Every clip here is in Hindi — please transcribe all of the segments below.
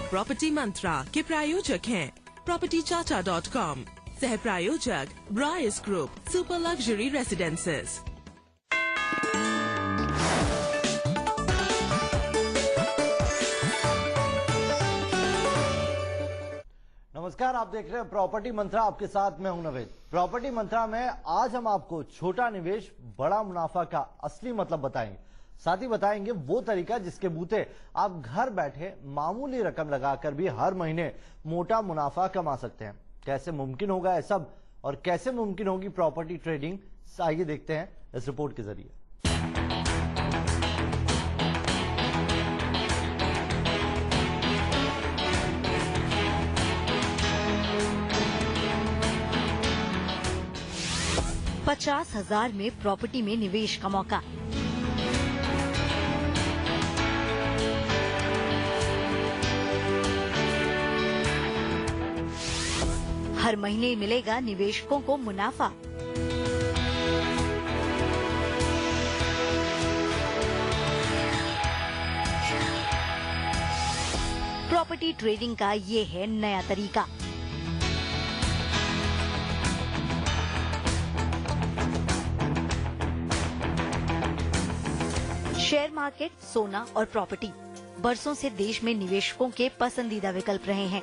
प्रॉपर्टी मंत्रा के प्रायोजक हैं propertychacha.com, सह प्रायोजक Bryce group, super luxury residences. नमस्कार, आप देख रहे हैं प्रॉपर्टी मंत्रा। आपके साथ मैं हूं नवेद। प्रॉपर्टी मंत्रा में आज हम आपको छोटा निवेश बड़ा मुनाफा का असली मतलब बताएंगे। साथ ही बताएंगे वो तरीका जिसके बूते आप घर बैठे मामूली रकम लगाकर भी हर महीने मोटा मुनाफा कमा सकते हैं। कैसे मुमकिन होगा यह सब और कैसे मुमकिन होगी प्रॉपर्टी ट्रेडिंग, आइए देखते हैं इस रिपोर्ट के जरिए। $50,000 में प्रॉपर्टी में निवेश का मौका। हर महीने मिलेगा निवेशकों को मुनाफा। प्रॉपर्टी ट्रेडिंग का ये है नया तरीका। शेयर मार्केट, सोना और प्रॉपर्टी बरसों से देश में निवेशकों के पसंदीदा विकल्प रहे हैं।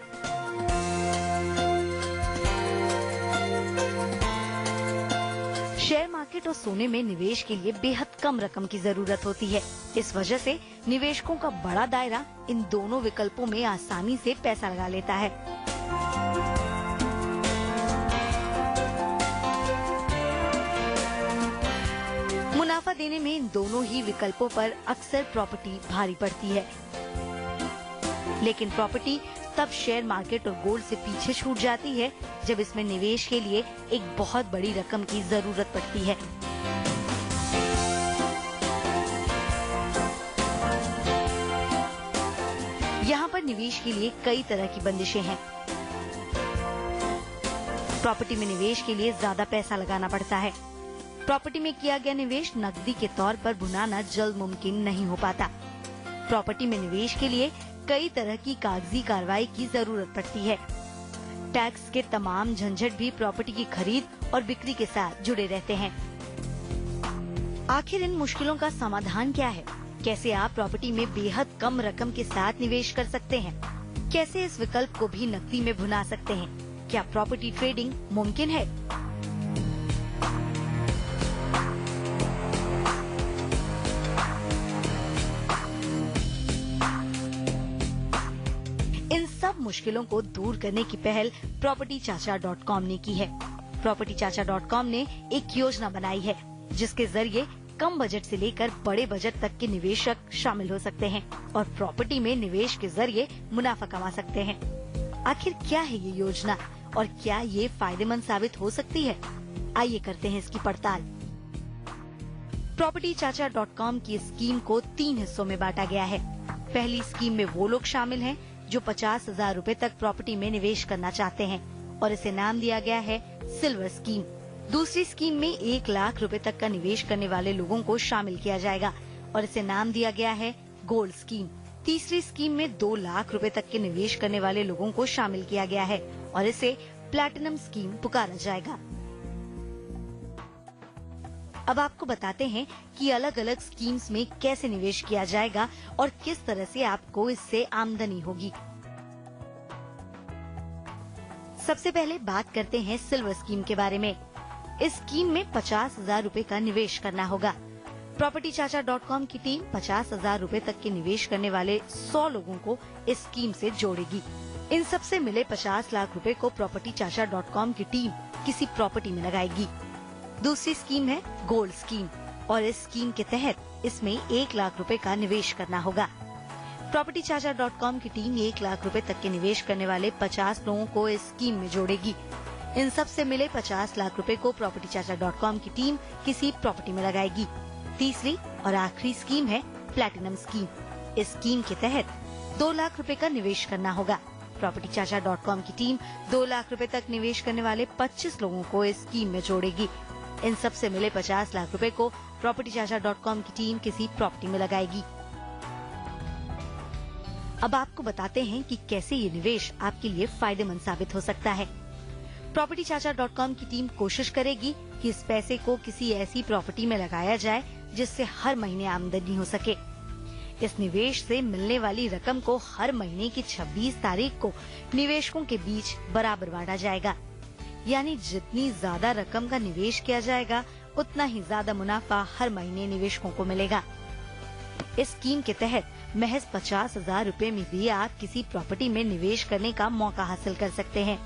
शेयर मार्केट और सोने में निवेश के लिए बेहद कम रकम की जरूरत होती है। इस वजह से निवेशकों का बड़ा दायरा इन दोनों विकल्पों में आसानी से पैसा लगा लेता है। मुनाफा देने में इन दोनों ही विकल्पों पर अक्सर प्रॉपर्टी भारी पड़ती है, लेकिन प्रॉपर्टी तब शेयर मार्केट और गोल्ड से पीछे छूट जाती है जब इसमें निवेश के लिए एक बहुत बड़ी रकम की जरूरत पड़ती है। यहाँ पर निवेश के लिए कई तरह की बंदिशें हैं। प्रॉपर्टी में निवेश के लिए ज्यादा पैसा लगाना पड़ता है। प्रॉपर्टी में किया गया निवेश नकदी के तौर पर भुनाना जल्द मुमकिन नहीं हो पाता। प्रॉपर्टी में निवेश के लिए कई तरह की कागजी कार्रवाई की जरूरत पड़ती है। टैक्स के तमाम झंझट भी प्रॉपर्टी की खरीद और बिक्री के साथ जुड़े रहते हैं। आखिर इन मुश्किलों का समाधान क्या है? कैसे आप प्रॉपर्टी में बेहद कम रकम के साथ निवेश कर सकते हैं? कैसे इस विकल्प को भी नकदी में भुना सकते हैं? क्या प्रॉपर्टी ट्रेडिंग मुमकिन है? सब मुश्किलों को दूर करने की पहल propertychacha.com ने की है। propertychacha.com ने एक योजना बनाई है जिसके जरिए कम बजट से लेकर बड़े बजट तक के निवेशक शामिल हो सकते हैं और प्रॉपर्टी में निवेश के जरिए मुनाफा कमा सकते हैं। आखिर क्या है ये योजना और क्या ये फायदेमंद साबित हो सकती है? आइए करते हैं इसकी पड़ताल। propertychacha.com की स्कीम को 3 हिस्सों में बांटा गया है। पहली स्कीम में वो लोग शामिल हैं जो $50,000 तक प्रॉपर्टी में निवेश करना चाहते हैं और इसे नाम दिया गया है सिल्वर स्कीम। दूसरी स्कीम में 1 लाख रुपए तक का निवेश करने वाले लोगों को शामिल किया जाएगा और इसे नाम दिया गया है गोल्ड स्कीम। तीसरी स्कीम में 2 लाख रुपए तक के निवेश करने वाले लोगों को शामिल किया गया है और इसे प्लैटिनम स्कीम पुकारा जाएगा। अब आपको बताते हैं कि अलग अलग स्कीम्स में कैसे निवेश किया जाएगा और किस तरह से आपको इससे आमदनी होगी। सबसे पहले बात करते हैं सिल्वर स्कीम के बारे में। इस स्कीम में $50,000 का निवेश करना होगा। propertychacha.com की टीम $50,000 तक के निवेश करने वाले 100 लोगों को इस स्कीम से जोड़ेगी। इन सबसे मिले 50 लाख रुपए को propertychacha.com की टीम किसी प्रॉपर्टी में लगाएगी। दूसरी स्कीम है गोल्ड स्कीम और इस स्कीम के तहत इसमें 1 लाख रुपए का निवेश करना होगा। propertychacha.com की टीम 1 लाख रुपए तक के निवेश करने वाले 50 लोगों को इस स्कीम में जोड़ेगी। इन सब से मिले 50 लाख रुपए को propertychacha.com की टीम किसी प्रॉपर्टी में लगाएगी। तीसरी और आखिरी स्कीम है प्लैटिनम स्कीम। इस स्कीम के तहत 2 लाख रुपए का निवेश करना होगा। propertychacha.com की टीम 2 लाख रुपए तक निवेश करने वाले 25 लोगों को इस स्कीम में जोड़ेगी। इन सब से मिले 50 लाख रुपए को propertychacha.com की टीम किसी प्रॉपर्टी में लगाएगी। अब आपको बताते हैं कि कैसे ये निवेश आपके लिए फायदेमंद साबित हो सकता है। PropertyChacha.com की टीम कोशिश करेगी कि इस पैसे को किसी ऐसी प्रॉपर्टी में लगाया जाए जिससे हर महीने आमदनी हो सके। इस निवेश से मिलने वाली रकम को हर महीने की 26 तारीख को निवेशकों के बीच बराबर बांटा जाएगा। यानी जितनी ज्यादा रकम का निवेश किया जाएगा उतना ही ज्यादा मुनाफा हर महीने निवेशकों को मिलेगा। इस स्कीम के तहत महज 50,000 रूपए में भी आप किसी प्रॉपर्टी में निवेश करने का मौका हासिल कर सकते हैं।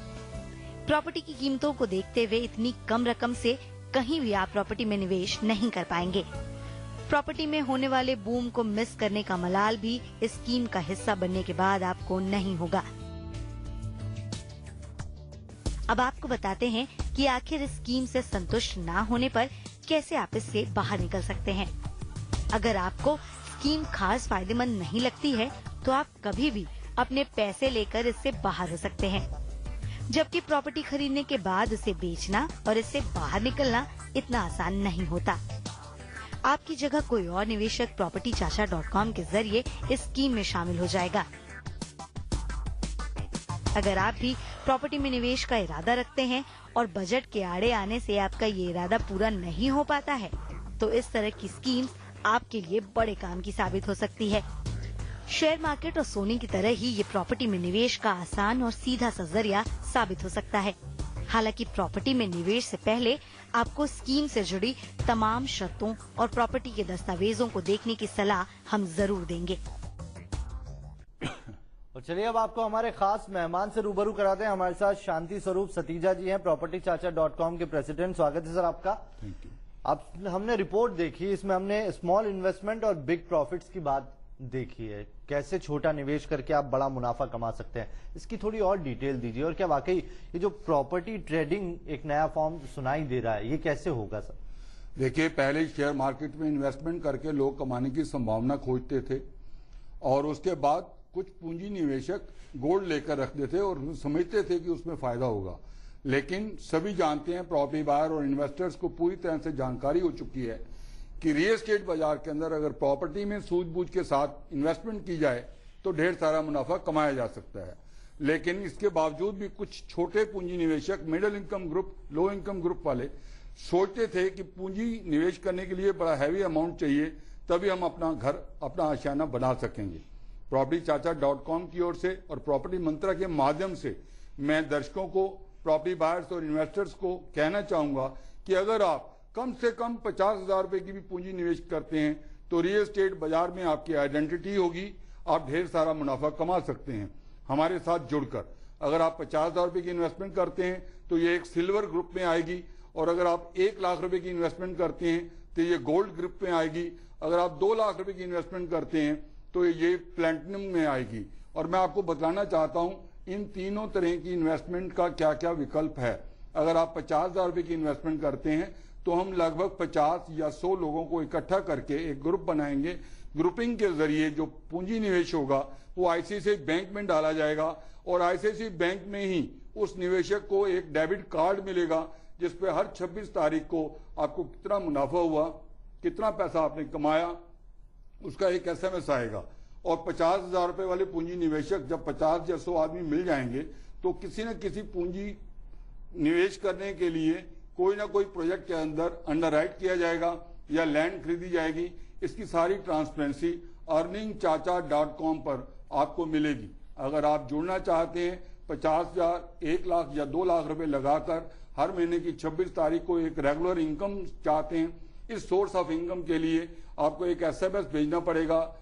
प्रॉपर्टी की कीमतों को देखते हुए इतनी कम रकम से कहीं भी आप प्रॉपर्टी में निवेश नहीं कर पाएंगे। प्रॉपर्टी में होने वाले बूम को मिस करने का मलाल भी इस स्कीम का हिस्सा बनने के बाद आपको नहीं होगा। अब आपको बताते हैं कि आखिर इस स्कीम से संतुष्ट ना होने पर कैसे आप इससे बाहर निकल सकते हैं। अगर आपको स्कीम खास फायदेमंद नहीं लगती है तो आप कभी भी अपने पैसे लेकर इससे बाहर हो सकते हैं, जबकि प्रॉपर्टी खरीदने के बाद उसे बेचना और इससे बाहर निकलना इतना आसान नहीं होता। आपकी जगह कोई और निवेशक PropertyChacha.com के जरिए इस स्कीम में शामिल हो जाएगा। अगर आप भी प्रॉपर्टी में निवेश का इरादा रखते हैं और बजट के आड़े आने से आपका ये इरादा पूरा नहीं हो पाता है, तो इस तरह की स्कीम्स आपके लिए बड़े काम की साबित हो सकती है। शेयर मार्केट और सोने की तरह ही ये प्रॉपर्टी में निवेश का आसान और सीधा सा जरिया साबित हो सकता है। हालांकि प्रॉपर्टी में निवेश से पहले आपको स्कीम से जुड़ी तमाम शर्तों और प्रॉपर्टी के दस्तावेजों को देखने की सलाह हम जरूर देंगे। और चलिए अब आपको हमारे खास मेहमान से रूबरू कराते हैं। हमारे साथ शांति स्वरूप सतीजा जी हैं, PropertyChacha.com के प्रेसिडेंट। स्वागत है सर आपका। Thank you. आप हमने रिपोर्ट देखी, इसमें हमने स्मॉल इन्वेस्टमेंट और बिग प्रॉफिट्स की बात देखी है, कैसे छोटा निवेश करके आप बड़ा मुनाफा कमा सकते हैं। इसकी थोड़ी और डिटेल दीजिए। और क्या वाकई ये जो प्रॉपर्टी ट्रेडिंग एक नया फॉर्म सुनाई दे रहा है, ये कैसे होगा सर? देखिए, पहले शेयर मार्केट में इन्वेस्टमेंट करके लोग कमाने की संभावना खोजते थे और उसके बाद कुछ पूंजी निवेशक गोल्ड लेकर रखते थे और समझते थे कि उसमें फायदा होगा। लेकिन सभी जानते हैं, प्रॉपर्टी बायर और इन्वेस्टर्स को पूरी तरह से जानकारी हो चुकी है कि रियल एस्टेट बाजार के अंदर अगर प्रॉपर्टी में सूझबूझ के साथ इन्वेस्टमेंट की जाए तो ढेर सारा मुनाफा कमाया जा सकता है। लेकिन इसके बावजूद भी कुछ छोटे पूंजी निवेशक, middle income group, low income group वाले सोचते थे कि पूंजी निवेश करने के लिए बड़ा हैवी अमाउंट चाहिए, तभी हम अपना घर, अपना आशियाना बना सकेंगे। PropertyChacha.com की ओर से और प्रॉपर्टी मंत्रा के माध्यम से मैं दर्शकों को, प्रॉपर्टी बायर्स और इन्वेस्टर्स को कहना चाहूंगा कि अगर आप कम से कम 50,000 रुपए की भी पूंजी निवेश करते हैं तो रियल एस्टेट बाजार में आपकी आइडेंटिटी होगी, आप ढेर सारा मुनाफा कमा सकते हैं हमारे साथ जुड़कर। अगर आप 50,000 रुपए की इन्वेस्टमेंट करते हैं तो ये एक सिल्वर ग्रुप में आएगी, और अगर आप 1 लाख रुपए की इन्वेस्टमेंट करते हैं तो ये गोल्ड ग्रुप में आएगी। अगर आप 2 लाख रुपए की इन्वेस्टमेंट करते हैं तो ये प्लैटिनम में आएगी। और मैं आपको बताना चाहता हूं इन तीनों तरह की इन्वेस्टमेंट का क्या क्या विकल्प है। अगर आप 50,000 रुपए की इन्वेस्टमेंट करते हैं तो हम लगभग 50 या 100 लोगों को इकट्ठा करके एक ग्रुप बनाएंगे। ग्रुपिंग के जरिए जो पूंजी निवेश होगा वो आईसीआईसीआई बैंक में डाला जाएगा और आईसीआईसीआई बैंक में ही उस निवेशक को एक डेबिट कार्ड मिलेगा जिसपे हर 26 तारीख को आपको कितना मुनाफा हुआ, कितना पैसा आपने कमाया, उसका एक एसएमएस आएगा। और 50,000 रुपए वाले पूंजी निवेशक जब 50 या 100 आदमी मिल जाएंगे तो किसी न किसी पूंजी निवेश करने के लिए कोई ना कोई प्रोजेक्ट के अंदर अंडरराइट किया जाएगा या लैंड खरीदी जाएगी। इसकी सारी ट्रांसपेरेंसी earningchacha.com पर आपको मिलेगी। अगर आप जुड़ना चाहते हैं 50,000, 1 लाख या 2 लाख रुपए लगाकर हर महीने की 26 तारीख को एक रेगुलर इनकम चाहते हैं, इस सोर्स ऑफ इनकम के लिए आपको एक एसएमएस भेजना पड़ेगा।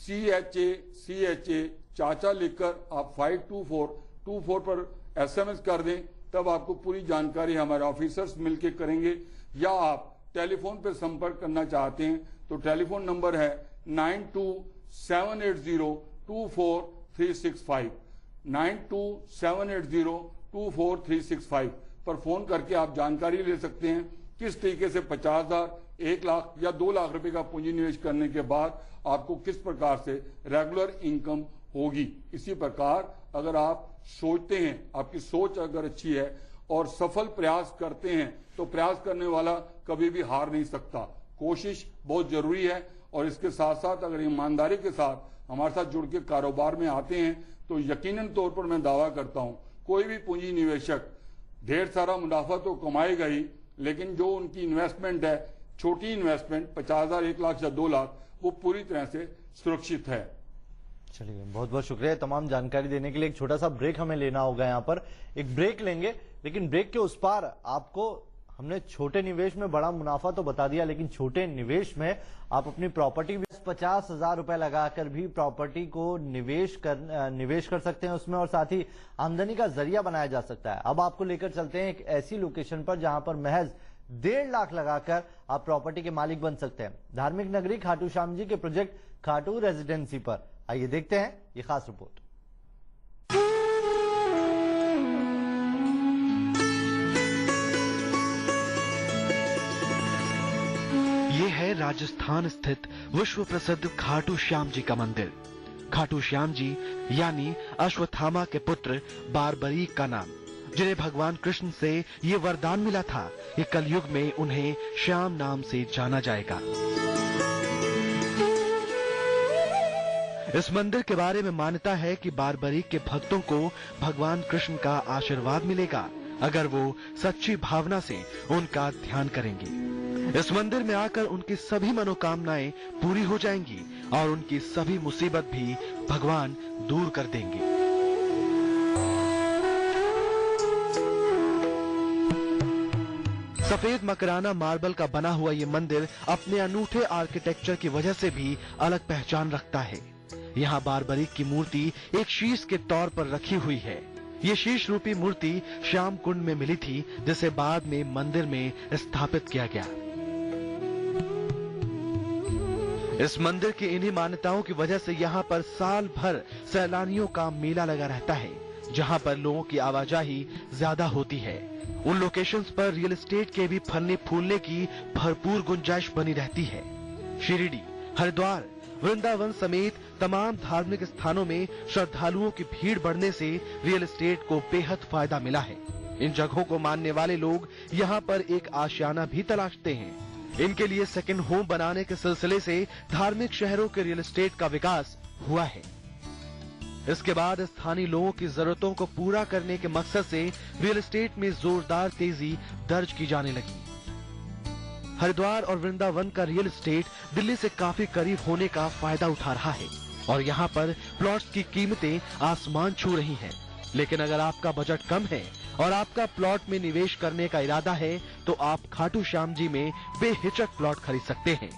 CHA चाचा लिखकर आप 52424 पर एसएमएस कर दें, तब आपको पूरी जानकारी हमारे ऑफिसर्स मिलकर करेंगे। या आप टेलीफोन पर संपर्क करना चाहते हैं तो टेलीफोन नंबर है 9278024365 9278024365 पर फोन करके आप जानकारी ले सकते हैं किस तरीके से 50,000, 1 लाख या 2 लाख रुपए का पूंजी निवेश करने के बाद आपको किस प्रकार से रेगुलर इनकम होगी। इसी प्रकार अगर आप सोचते हैं, आपकी सोच अगर अच्छी है और सफल प्रयास करते हैं तो प्रयास करने वाला कभी भी हार नहीं सकता। कोशिश बहुत जरूरी है और इसके साथ साथ अगर ईमानदारी के साथ हमारे साथ जुड़ के कारोबार में आते हैं तो यकीनन तौर पर मैं दावा करता हूं कोई भी पूंजी निवेशक ढेर सारा मुनाफा तो कमाएगा ही, लेकिन जो उनकी इन्वेस्टमेंट है, छोटी इन्वेस्टमेंट 50,000, 1 लाख या 2 लाख, वो पूरी तरह से सुरक्षित है। चलिए, बहुत बहुत शुक्रिया तमाम जानकारी देने के लिए। एक छोटा सा ब्रेक हमें लेना होगा, यहाँ पर एक ब्रेक लेंगे, लेकिन ब्रेक के उस पार आपको हमने छोटे निवेश में बड़ा मुनाफा तो बता दिया, लेकिन छोटे निवेश में आप अपनी प्रॉपर्टी 50,000 रुपए लगाकर भी प्रॉपर्टी को निवेश कर सकते हैं उसमें, और साथ ही आमदनी का जरिया बनाया जा सकता है। अब आपको लेकर चलते हैं एक ऐसी लोकेशन पर जहां पर महज 1.5 लाख लगाकर आप प्रॉपर्टी के मालिक बन सकते हैं। धार्मिक नगरी खाटू श्याम जी के प्रोजेक्ट खाटू रेजिडेंसी पर आइए देखते हैं ये खास रिपोर्ट। ये है राजस्थान स्थित विश्व प्रसिद्ध खाटू श्याम जी का मंदिर। खाटू श्याम जी यानी अश्वत्थामा के पुत्र बारबरीक का नाम, जिन्हें भगवान कृष्ण से ये वरदान मिला था कि कलयुग में उन्हें श्याम नाम से जाना जाएगा। इस मंदिर के बारे में मान्यता है कि बारबरीक के भक्तों को भगवान कृष्ण का आशीर्वाद मिलेगा अगर वो सच्ची भावना से उनका ध्यान करेंगे। इस मंदिर में आकर उनकी सभी मनोकामनाएं पूरी हो जाएंगी और उनकी सभी मुसीबत भी भगवान दूर कर देंगे। सफेद मकराना मार्बल का बना हुआ ये मंदिर अपने अनूठे आर्किटेक्चर की वजह से भी अलग पहचान रखता है। यहाँ बारबरीक की मूर्ति एक शीश के तौर पर रखी हुई है। ये शीश रूपी मूर्ति श्याम कुंड में मिली थी, जिसे बाद में मंदिर में स्थापित किया गया। इस मंदिर की इन्हीं मान्यताओं की वजह से यहाँ पर साल भर सैलानियों का मेला लगा रहता है, जहाँ पर लोगों की आवाजाही ज्यादा होती है। उन लोकेशंस पर रियल एस्टेट के भी फलने फूलने की भरपूर गुंजाइश बनी रहती है। शिरडी, हरिद्वार, वृंदावन समेत तमाम धार्मिक स्थानों में श्रद्धालुओं की भीड़ बढ़ने से रियल एस्टेट को बेहद फायदा मिला है। इन जगहों को मानने वाले लोग यहाँ पर एक आशियाना भी तलाशते हैं। इनके लिए सेकंड होम बनाने के सिलसिले से धार्मिक शहरों के रियल एस्टेट का विकास हुआ है। इसके बाद स्थानीय लोगों की जरूरतों को पूरा करने के मकसद से रियल एस्टेट में जोरदार तेजी दर्ज की जाने लगी। हरिद्वार और वृंदावन का रियल एस्टेट दिल्ली से काफी करीब होने का फायदा उठा रहा है और यहाँ पर प्लॉट्स की कीमतें आसमान छू रही हैं। लेकिन अगर आपका बजट कम है और आपका प्लॉट में निवेश करने का इरादा है तो आप खाटू श्याम जी में बेहिचक प्लॉट खरीद सकते हैं।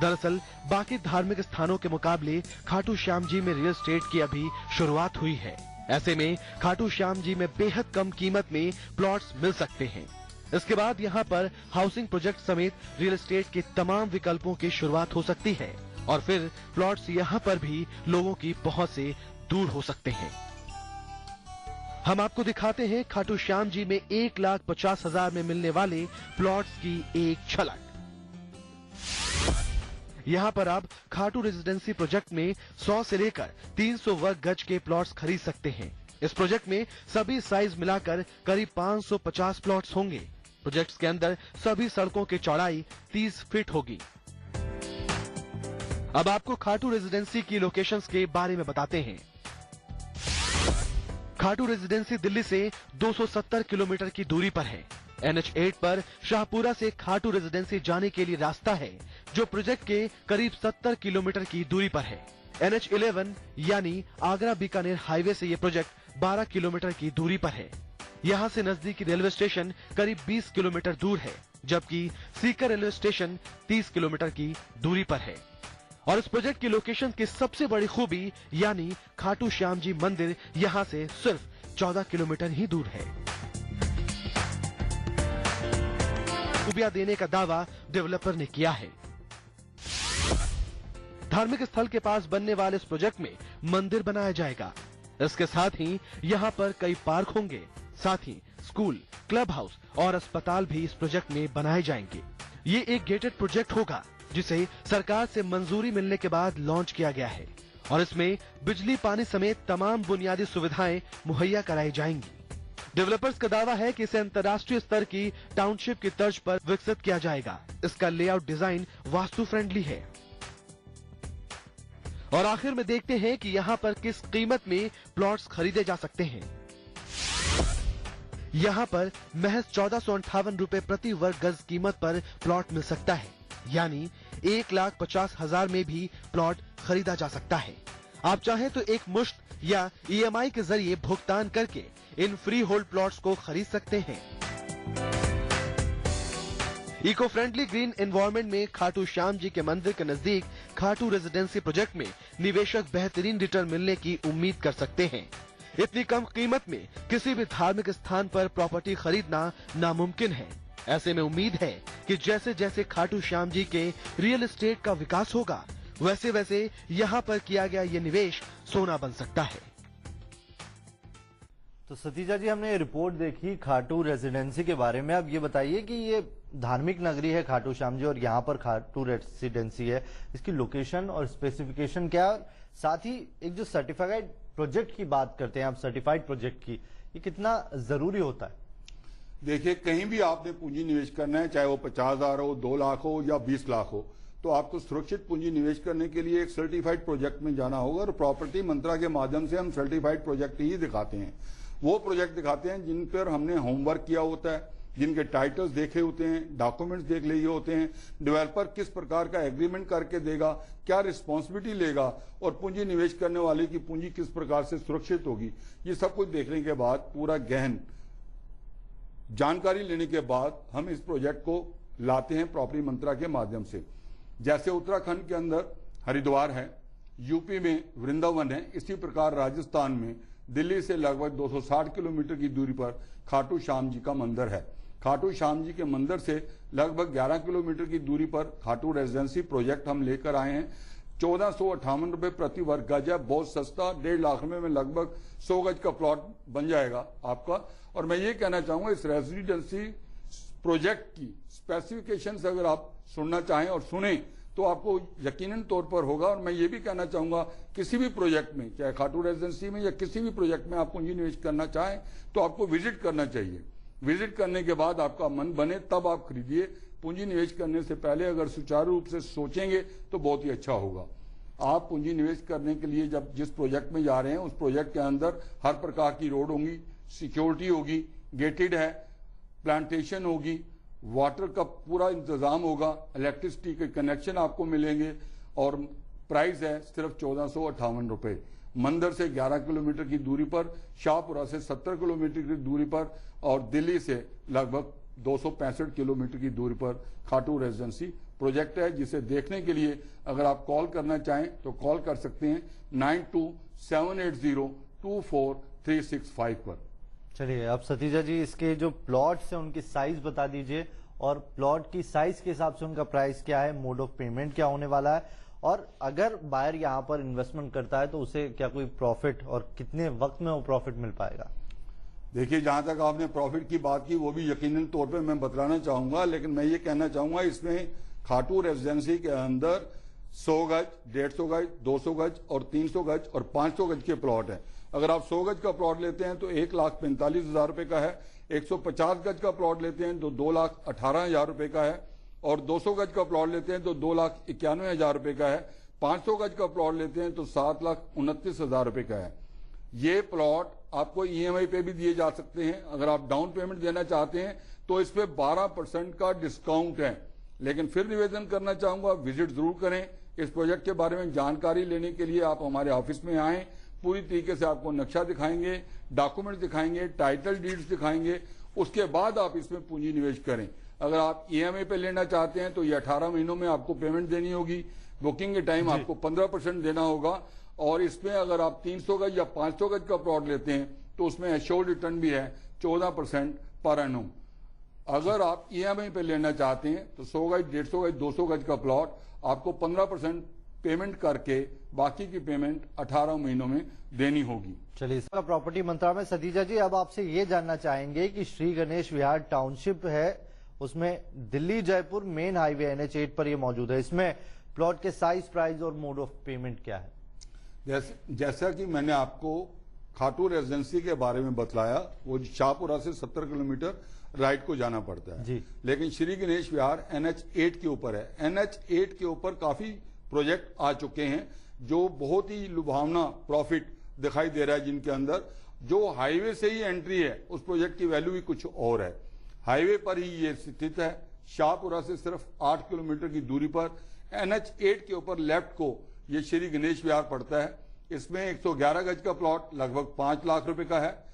दरअसल बाकी धार्मिक स्थानों के मुकाबले खाटू श्याम जी में रियल एस्टेट की अभी शुरुआत हुई है। ऐसे में खाटू श्याम जी में बेहद कम कीमत में प्लॉट्स मिल सकते हैं। इसके बाद यहाँ पर हाउसिंग प्रोजेक्ट समेत रियल एस्टेट के तमाम विकल्पों की शुरुआत हो सकती है और फिर प्लॉट्स यहाँ पर भी लोगों की पहुंच से दूर हो सकते हैं। हम आपको दिखाते हैं खाटू श्याम जी में 1,50,000 में मिलने वाले प्लॉट्स की एक झलक। यहाँ पर आप खाटू रेजिडेंसी प्रोजेक्ट में 100 से लेकर 300 वर्ग गज के प्लॉट्स खरीद सकते हैं। इस प्रोजेक्ट में सभी साइज मिलाकर करीब 550 प्लॉट्स होंगे। प्रोजेक्ट्स के अंदर सभी सड़कों की चौड़ाई 30 फीट होगी। अब आपको खाटू रेजिडेंसी की लोकेशंस के बारे में बताते हैं। खाटू रेजिडेंसी दिल्ली से 270 किलोमीटर की दूरी पर है। NH8 पर शाहपुरा से खाटू रेजिडेंसी जाने के लिए रास्ता है, जो प्रोजेक्ट के करीब 70 किलोमीटर की दूरी पर है। NH11 यानी आगरा बीकानेर हाईवे से ये प्रोजेक्ट 12 किलोमीटर की दूरी पर है। यहाँ से नजदीकी रेलवे स्टेशन करीब 20 किलोमीटर दूर है, जबकि सीकर रेलवे स्टेशन 30 किलोमीटर की दूरी पर है। और इस प्रोजेक्ट की लोकेशन की सबसे बड़ी खूबी यानी खाटू श्याम जी मंदिर यहाँ से सिर्फ 14 किलोमीटर ही दूर है। खूबियां देने का दावा डेवलपर ने किया है। धार्मिक स्थल के पास बनने वाले इस प्रोजेक्ट में मंदिर बनाया जाएगा। इसके साथ ही यहाँ पर कई पार्क होंगे, साथ ही स्कूल, क्लब हाउस और अस्पताल भी इस प्रोजेक्ट में बनाए जाएंगे। ये एक गेटेड प्रोजेक्ट होगा जिसे सरकार से मंजूरी मिलने के बाद लॉन्च किया गया है और इसमें बिजली, पानी समेत तमाम बुनियादी सुविधाएं मुहैया कराई जाएंगी। डेवलपर्स का दावा है कि इसे अंतर्राष्ट्रीय स्तर की टाउनशिप की तर्ज पर विकसित किया जाएगा। इसका लेआउट डिजाइन वास्तु फ्रेंडली है। और आखिर में देखते हैं कि यहाँ पर किस कीमत में प्लॉट्स खरीदे जा सकते हैं। यहाँ पर महज 1458 रुपए प्रति वर्ग गज कीमत पर प्लॉट मिल सकता है, यानी 1,50,000 में भी प्लॉट खरीदा जा सकता है। आप चाहें तो एक मुश्त या EMI के जरिए भुगतान करके इन फ्री होल्ड प्लॉट्स को खरीद सकते हैं। इको फ्रेंडली ग्रीन एनवायरनमेंट में खाटू श्याम जी के मंदिर के नजदीक खाटू रेजिडेंसी प्रोजेक्ट में निवेशक बेहतरीन रिटर्न मिलने की उम्मीद कर सकते हैं। इतनी कम कीमत में किसी भी धार्मिक स्थान पर प्रॉपर्टी खरीदना नामुमकिन है। ऐसे में उम्मीद है कि जैसे जैसे खाटू श्याम जी के रियल एस्टेट का विकास होगा, वैसे वैसे यहाँ पर किया गया ये निवेश सोना बन सकता है। तो सतीजा जी, हमने ये रिपोर्ट देखी खाटू रेजिडेंसी के बारे में। अब ये बताइए कि ये धार्मिक नगरी है खाटू श्याम जी और यहाँ पर खाटू रेजिडेंसी है, इसकी लोकेशन और स्पेसिफिकेशन क्या है? साथ ही एक जो सर्टिफाइड प्रोजेक्ट की बात करते हैं आप, सर्टिफाइड प्रोजेक्ट की, ये कितना जरूरी होता है? देखिए, कहीं भी आपने पूंजी निवेश करना है, चाहे वो 50,000 हो, 2 लाख हो या 20 लाख हो, तो आपको सुरक्षित पूंजी निवेश करने के लिए एक सर्टिफाइड प्रोजेक्ट में जाना होगा। और प्रॉपर्टी मंत्रा के माध्यम से हम सर्टिफाइड प्रोजेक्ट ही दिखाते हैं। वो प्रोजेक्ट दिखाते हैं जिन पर हमने होमवर्क किया होता है, जिनके टाइटल्स देखे होते हैं, डॉक्यूमेंट्स देख लिए होते हैं, डेवलपर किस प्रकार का एग्रीमेंट करके देगा, क्या रिस्पॉन्सिबिलिटी लेगा और पूंजी निवेश करने वाले की पूंजी किस प्रकार से सुरक्षित होगी, ये सब कुछ देखने के बाद, पूरा गहन जानकारी लेने के बाद हम इस प्रोजेक्ट को लाते हैं प्रॉपर्टी मंत्रा के माध्यम से। जैसे उत्तराखंड के अंदर हरिद्वार है, यूपी में वृंदावन है, इसी प्रकार राजस्थान में दिल्ली से लगभग 260 किलोमीटर की दूरी पर खाटू श्याम जी का मंदिर है। खाटू श्याम जी के मंदिर से लगभग 11 किलोमीटर की दूरी पर खाटू रेजिडेंसी प्रोजेक्ट हम लेकर आए हैं। 1458 रुपए प्रति वर्ग गज है, बहुत सस्ता, 1.5 लाख में लगभग 100 गज का प्लॉट बन जाएगा आपका। और मैं ये कहना चाहूंगा, इस रेजिडेंसी प्रोजेक्ट की स्पेसिफिकेशंस अगर आप सुनना चाहें और सुने तो आपको यकीनन तौर पर होगा। और मैं ये भी कहना चाहूंगा, किसी भी प्रोजेक्ट में, चाहे खाटू रेजिडेंसी में या किसी भी प्रोजेक्ट में आप पूंजी निवेश करना चाहें तो आपको विजिट करना चाहिए। विजिट करने के बाद आपका मन बने तब आप खरीदिए। पूंजी निवेश करने से पहले अगर सुचारू रूप से सोचेंगे तो बहुत ही अच्छा होगा। आप पूंजी निवेश करने के लिए जब जिस प्रोजेक्ट में जा रहे हैं, उस प्रोजेक्ट के अंदर हर प्रकार की रोड होंगी, सिक्योरिटी होगी, गेटेड है, प्लांटेशन होगी, वाटर का पूरा इंतजाम होगा, इलेक्ट्रिसिटी के कनेक्शन आपको मिलेंगे और प्राइस है सिर्फ 1458 रुपए। मंदिर से 11 किलोमीटर की दूरी पर, शाहपुरा से 70 किलोमीटर की दूरी पर और दिल्ली से लगभग 265 किलोमीटर की दूरी पर खाटू रेजिडेंसी प्रोजेक्ट है, जिसे देखने के लिए अगर आप कॉल करना चाहें तो कॉल कर सकते हैं 9278024365 पर। चलिए, अब सतीजा जी, इसके जो प्लॉट्स हैं उनकी साइज बता दीजिए और प्लॉट की साइज के हिसाब से उनका प्राइस क्या है, मोड ऑफ पेमेंट क्या होने वाला है, और अगर बायर यहाँ पर इन्वेस्टमेंट करता है तो उसे क्या कोई प्रॉफिट और कितने वक्त में वो प्रॉफिट मिल पाएगा? देखिए, जहां तक आपने प्रॉफिट की बात की वो भी यकीनन तौर पे मैं बतलाना चाहूंगा, लेकिन मैं ये कहना चाहूंगा, इसमें खाटू रेजिडेंसी के अंदर 100 गज, 150 गज, 200 गज और 300 गज और 500 गज के प्लॉट हैं। अगर आप 100 गज का प्लॉट लेते हैं तो 1,45,000 रुपए का है, 150 गज का प्लॉट लेते हैं तो 2,18,000 रुपए का है और 200 गज का प्लॉट लेते हैं तो 2,91,000 रुपए का है, 500 गज का प्लॉट लेते हैं तो 7,29,000 रुपए का है। ये प्लॉट आपको EMI पे भी दिए जा सकते हैं। अगर आप डाउन पेमेंट देना चाहते हैं तो इस पे 12% का डिस्काउंट है। लेकिन फिर निवेदन करना चाहूंगा, विजिट जरूर करें। इस प्रोजेक्ट के बारे में जानकारी लेने के लिए आप हमारे ऑफिस में आएं, पूरी तरीके से आपको नक्शा दिखाएंगे, डॉक्यूमेंट दिखाएंगे, टाइटल डीड्स दिखाएंगे, उसके बाद आप इसमें पूंजी निवेश करें। अगर आप EMI पे लेना चाहते हैं तो ये 18 महीनों में आपको पेमेंट देनी होगी, बुकिंग के टाइम आपको 15% देना होगा और इसमें अगर आप 300 गज या 500 गज का प्लॉट लेते हैं तो उसमें एश्योर्ड रिटर्न भी है 14% पर एनम। अगर आप EMI पे लेना चाहते हैं तो 100 गज, 150 गज, 200 गज का प्लॉट आपको 15% पेमेंट करके बाकी की पेमेंट 18 महीनों में देनी होगी। चलिए, इसका प्रॉपर्टी मंत्रा में सतीजा जी, अब आपसे ये जानना चाहेंगे कि श्री गणेश विहार टाउनशिप है, उसमें Delhi Jaipur main highway NH8 पर ये मौजूद है। इसमें प्लॉट के साइज, प्राइस और मोड ऑफ पेमेंट क्या है? जैसा कि मैंने आपको खाटू रेजिडेंसी के बारे में बतलाया, वो शाहपुरा से 70 किलोमीटर राइट को जाना पड़ता है जी। लेकिन श्री गणेश विहार NH8 के ऊपर है। NH8 के ऊपर काफी प्रोजेक्ट आ चुके हैं जो बहुत ही लुभावना प्रॉफिट दिखाई दे रहा है, जिनके अंदर जो हाईवे से ही एंट्री है उस प्रोजेक्ट की वैल्यू भी कुछ और है। हाईवे पर ही ये स्थित है, शाहपुरा से सिर्फ 8 किलोमीटर की दूरी पर NH8 के ऊपर लेफ्ट को ये श्री गणेश विहार पड़ता है। इसमें 111 गज का प्लॉट लगभग 5 लाख रुपए का है।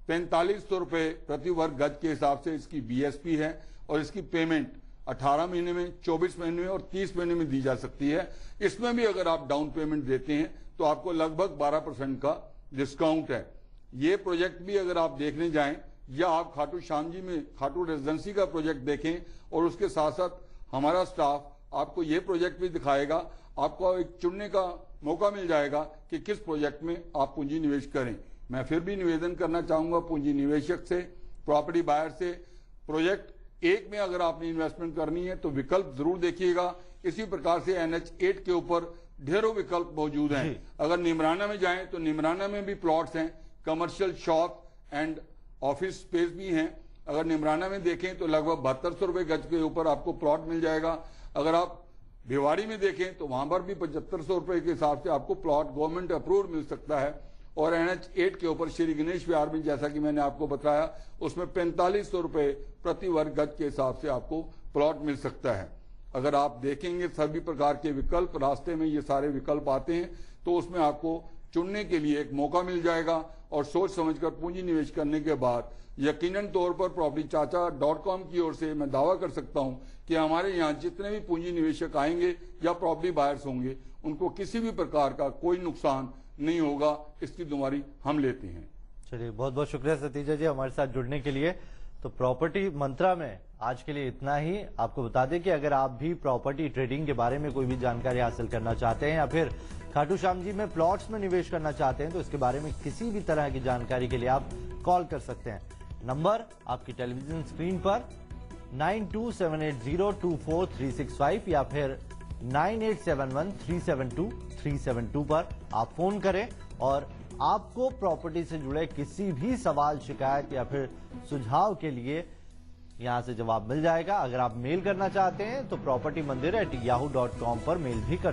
4500 रुपए प्रति वर्ग गज के हिसाब से इसकी BSP है और इसकी पेमेंट 18 महीने में, 24 महीने में और 30 महीने में दी जा सकती है। इसमें भी अगर आप डाउन पेमेंट देते हैं तो आपको लगभग 12% का डिस्काउंट है। ये प्रोजेक्ट भी अगर आप देखने जाएं या आप खाटू श्याम जी में खाटू रेजिडेंसी का प्रोजेक्ट देखें और उसके साथ साथ हमारा स्टाफ आपको ये प्रोजेक्ट भी दिखाएगा, आपको एक चुनने का मौका मिल जाएगा कि किस प्रोजेक्ट में आप पूंजी निवेश करें। मैं फिर भी निवेदन करना चाहूंगा पूंजी निवेशक से, प्रॉपर्टी बायर से, प्रोजेक्ट एक में अगर आपने इन्वेस्टमेंट करनी है तो विकल्प जरूर देखिएगा। इसी प्रकार से NH8 के ऊपर ढेरों विकल्प मौजूद हैं। अगर निमराना में जाएं तो निमराना में भी प्लॉट्स हैं, commercial shop and office space भी हैं। अगर निमराना में देखें तो लगभग 7200 रुपए गज के ऊपर आपको प्लॉट मिल जाएगा। अगर आप भिवाड़ी में देखें तो वहां पर भी 7500 रुपए के हिसाब से आपको प्लॉट गवर्नमेंट अप्रूव मिल सकता है। और NH8 के ऊपर श्री गणेश विहार में जैसा कि मैंने आपको बताया उसमें 4500 रुपए प्रति वर्ग गज के हिसाब से आपको प्लॉट मिल सकता है। अगर आप देखेंगे सभी प्रकार के विकल्प, रास्ते में ये सारे विकल्प आते हैं तो उसमें आपको चुनने के लिए एक मौका मिल जाएगा और सोच समझकर पूंजी निवेश करने के बाद यकीनन तौर पर propertychacha.com की ओर से मैं दावा कर सकता हूं कि हमारे यहाँ जितने भी पूंजी निवेशक आएंगे या प्रॉपर्टी बायर्स होंगे उनको किसी भी प्रकार का कोई नुकसान नहीं होगा। इसकी जिम्मेदारी हम लेते हैं। चलिए, बहुत बहुत शुक्रिया सतीजा जी हमारे साथ जुड़ने के लिए। तो प्रॉपर्टी मंत्रा में आज के लिए इतना ही। आपको बता दें कि अगर आप भी प्रॉपर्टी ट्रेडिंग के बारे में कोई भी जानकारी हासिल करना चाहते हैं या फिर खाटू श्याम जी में प्लॉट्स में निवेश करना चाहते हैं तो इसके बारे में किसी भी तरह की जानकारी के लिए आप कॉल कर सकते हैं। नंबर आपकी टेलीविजन स्क्रीन पर 9278024365 या फिर 9871372372 पर आप फोन करें और आपको प्रॉपर्टी से जुड़े किसी भी सवाल, शिकायत या फिर सुझाव के लिए यहां से जवाब मिल जाएगा। अगर आप मेल करना चाहते हैं तो propertymandir@yahoo.com पर मेल भी कर